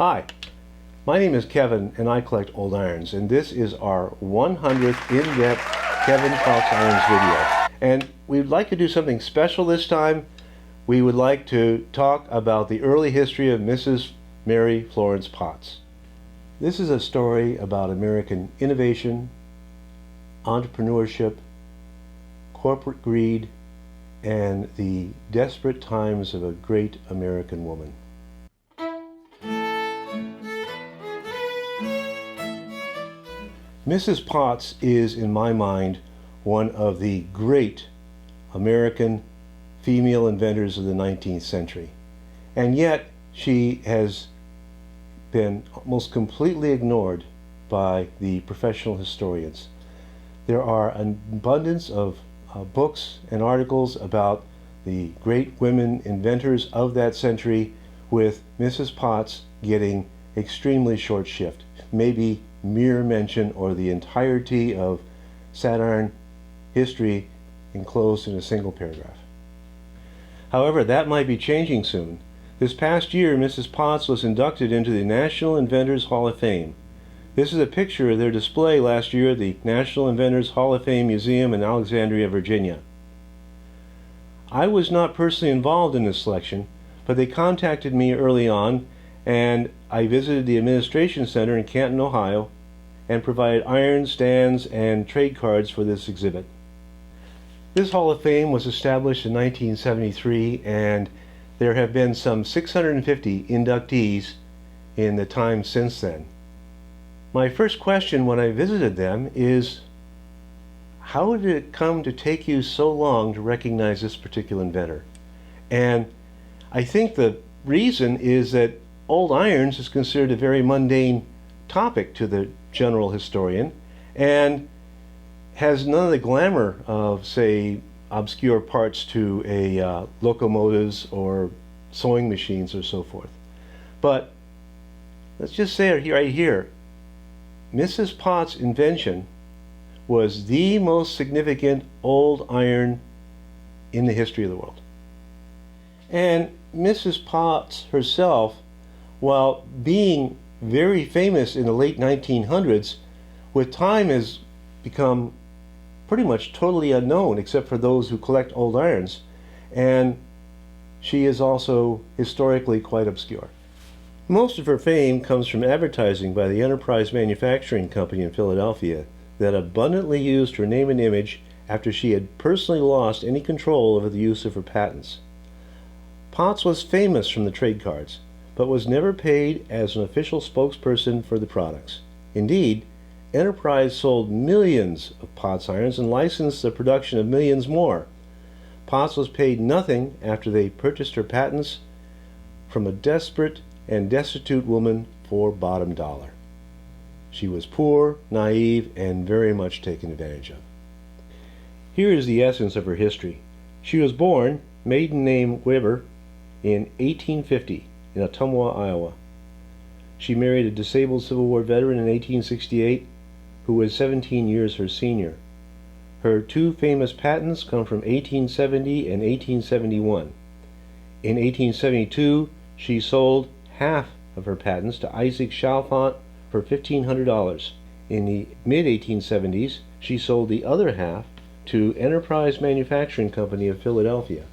Hi, my name is Kevin and I collect old irons, and this is our 100th in-depth Kevin Talks Irons video. And we'd like to do something special this time. We would like to talk about the early history of Mrs. Mary Florence Potts. This is a story about American innovation, entrepreneurship, corporate greed, and the desperate times of a great American woman. Mrs. Potts is, in my mind, one of the great American female inventors of the 19th century. And yet, she has been almost completely ignored by the professional historians. There are an abundance of books and articles about the great women inventors of that century, with Mrs. Potts getting extremely short shift, maybe mere mention or the entirety of Satiron history enclosed in a single paragraph. However, that might be changing soon. This past year, Mrs. Potts was inducted into the National Inventors Hall of Fame. This is a picture of their display last year at the National Inventors Hall of Fame Museum in Alexandria, Virginia. I was not personally involved in this selection, but they contacted me early on, and I visited the Administration Center in Canton, Ohio, and provided irons, stands, and trade cards for this exhibit. This Hall of Fame was established in 1973, and there have been some 650 inductees in the time since then. My first question when I visited them is, how did it come to take you so long to recognize this particular inventor? And I think the reason is that old irons is considered a very mundane topic to the general historian and has none of the glamour of, say, obscure parts to a locomotives or sewing machines or so forth. But let's just say it right here, Mrs. Potts' invention was the most significant old iron in the history of the world. And Mrs. Potts herself, while being very famous in the late 1900s, with time has become pretty much totally unknown except for those who collect old irons, and she is also historically quite obscure. Most of her fame comes from advertising by the Enterprise Manufacturing Company in Philadelphia that abundantly used her name and image after she had personally lost any control over the use of her patents. Potts was famous from the trade cards, but was never paid as an official spokesperson for the products. Indeed, Enterprise sold millions of Potts irons and licensed the production of millions more. Potts was paid nothing after they purchased her patents from a desperate and destitute woman for bottom dollar. She was poor, naive, and very much taken advantage of. Here is the essence of her history. She was born, maiden name Weber, in 1850 in Ottumwa, Iowa. She married a disabled Civil War veteran in 1868 who was 17 years her senior. Her two famous patents come from 1870 and 1871. In 1872, she sold half of her patents to Isaac Chalfant for $1,500. In the mid-1870s, she sold the other half to Enterprise Manufacturing Company of Philadelphia.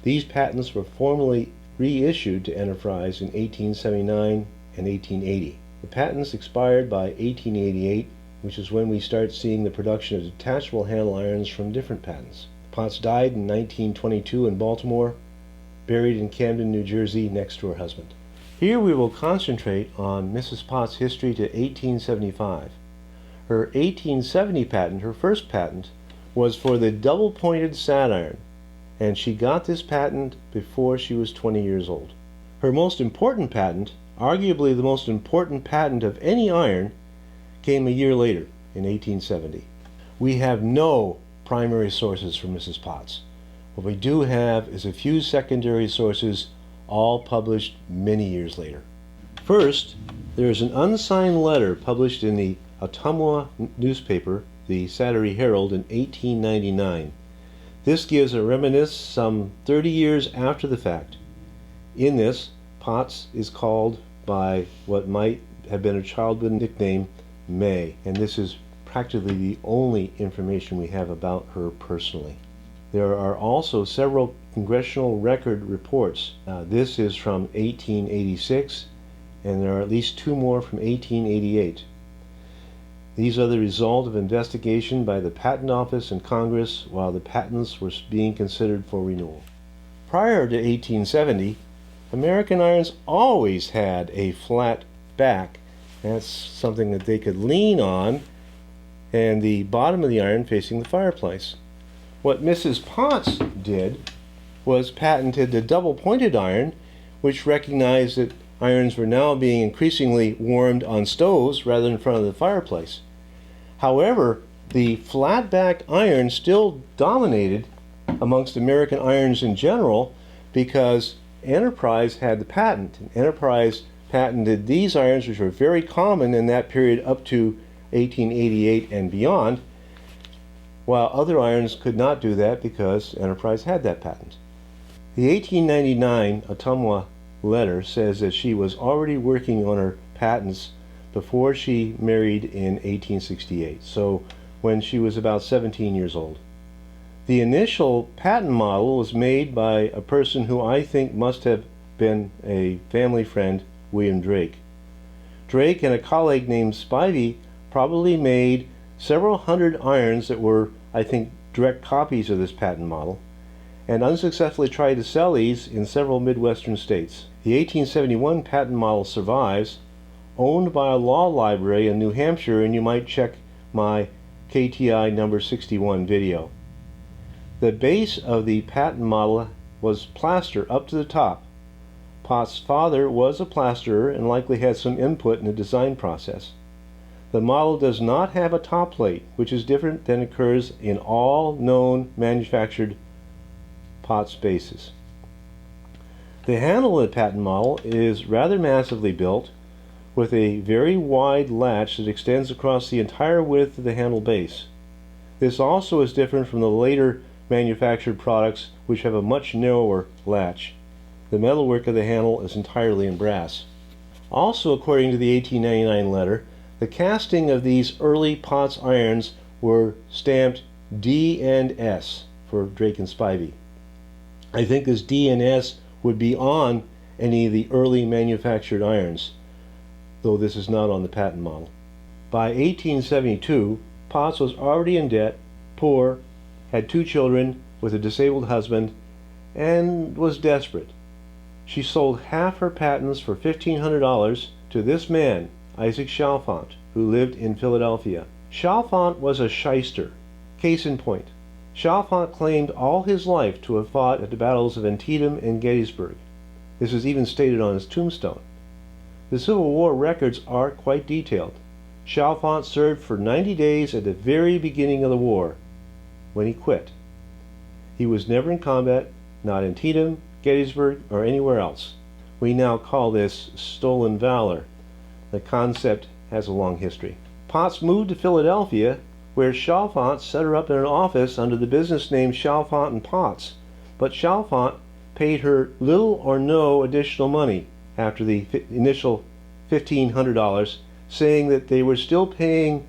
These patents were formally reissued to Enterprise in 1879 and 1880. The patents expired by 1888, which is when we start seeing the production of detachable handle irons from different patents. Potts died in 1922 in Baltimore, buried in Camden, New Jersey, next to her husband. Here we will concentrate on Mrs. Potts' history to 1875. Her 1870 patent, her first patent, was for the double-pointed satiron, and she got this patent before she was 20 years old. Her most important patent, arguably the most important patent of any iron, came a year later, in 1870. We have no primary sources for Mrs. Potts. What we do have is a few secondary sources, all published many years later. First, there is an unsigned letter published in the Ottumwa newspaper, the Saturday Herald, in 1899. This gives a reminiscence some 30 years after the fact. In this, Potts is called by what might have been a childhood nickname, May, and this is practically the only information we have about her personally. There are also several congressional record reports. This is from 1886, and there are at least two more from 1888. These are the result of investigation by the Patent Office and Congress while the patents were being considered for renewal. Prior to 1870, American irons always had a flat back. That's something that they could lean on, and the bottom of the iron facing the fireplace. What Mrs. Potts did was patented the double-pointed iron, which recognized that irons were now being increasingly warmed on stoves rather than in front of the fireplace. However, the flat-back iron still dominated amongst American irons in general because Enterprise had the patent. And Enterprise patented these irons, which were very common in that period up to 1888 and beyond, while other irons could not do that because Enterprise had that patent. The 1899 Ottumwa letter says that she was already working on her patents before she married in 1868, so when she was about 17 years old. The initial patent model was made by a person who I think must have been a family friend, William Drake. Drake and a colleague named Spivey probably made several hundred irons that were, I think, direct copies of this patent model, and unsuccessfully tried to sell these in several Midwestern states. The 1871 patent model survives, owned by a law library in New Hampshire, and you might check my KTI number 61 video. The base of the patent model was plaster up to the top. Potts' father was a plasterer and likely had some input in the design process. The model does not have a top plate, which is different than occurs in all known manufactured Potts bases. The handle of the patent model is rather massively built, with a very wide latch that extends across the entire width of the handle base. This also is different from the later manufactured products, which have a much narrower latch. The metalwork of the handle is entirely in brass. Also, according to the 1899 letter, the casting of these early Potts irons were stamped D and S for Drake and Spivey. I think this D and S would be on any of the early manufactured irons, though this is not on the patent model. By 1872, Potts was already in debt, poor, had 2 children with a disabled husband, and was desperate. She sold half her patents for $1,500 to this man, Isaac Chalfant, who lived in Philadelphia. Chalfant was a shyster. Case in point, Chalfant claimed all his life to have fought at the battles of Antietam and Gettysburg. This is even stated on his tombstone. The Civil War records are quite detailed. Chalfant served for 90 days at the very beginning of the war, when he quit. He was never in combat, not in Antietam, Gettysburg, or anywhere else. We now call this stolen valor. The concept has a long history. Potts moved to Philadelphia, where Chalfant set her up in an office under the business name Chalfant and Potts, but Chalfant paid her little or no additional money after the initial $1,500, saying that they were still paying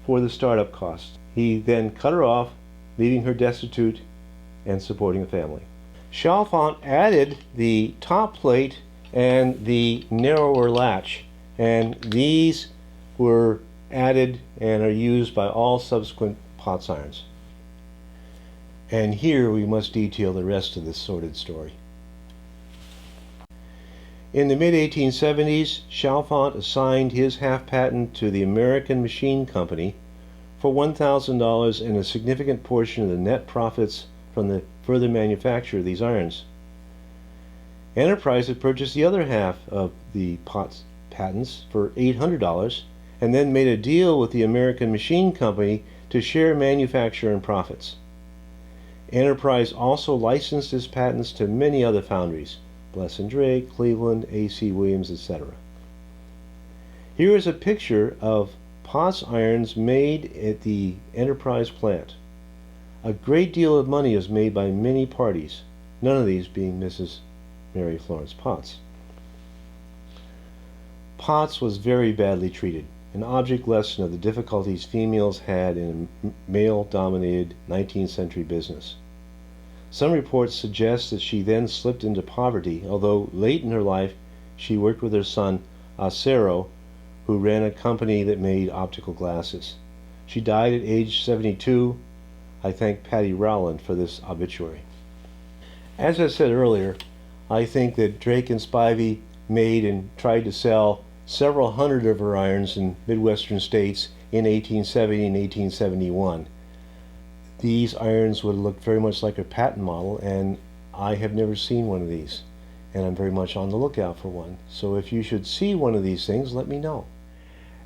for the startup costs. He then cut her off, leaving her destitute and supporting a family. Chalfant added the top plate and the narrower latch, and these were added and are used by all subsequent Potts irons. And here we must detail the rest of this sordid story. In the mid-1870s, Chalfant assigned his half patent to the American Machine Company for $1,000 and a significant portion of the net profits from the further manufacture of these irons. Enterprise had purchased the other half of the Potts patents for $800 and then made a deal with the American Machine Company to share manufacture and profits. Enterprise also licensed its patents to many other foundries, Bless & Drake, Cleveland, A.C. Williams, etc. Here is a picture of Potts irons made at the Enterprise plant. A great deal of money is made by many parties, none of these being Mrs. Mary Florence Potts. Potts was very badly treated, an object lesson of the difficulties females had in a male-dominated 19th century business. Some reports suggest that she then slipped into poverty, although late in her life she worked with her son Acero, who ran a company that made optical glasses. She died at age 72. I thank Patty Rowland for this obituary. As I said earlier, I think that Drake and Spivey made and tried to sell several hundred of her irons in Midwestern states in 1870 and 1871. These irons would look very much like a patent model, and I have never seen one of these, and I'm very much on the lookout for one. So if you should see one of these things, let me know.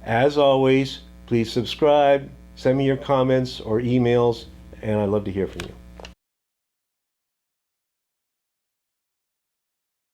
As always, please subscribe, send me your comments or emails, and I'd love to hear from you.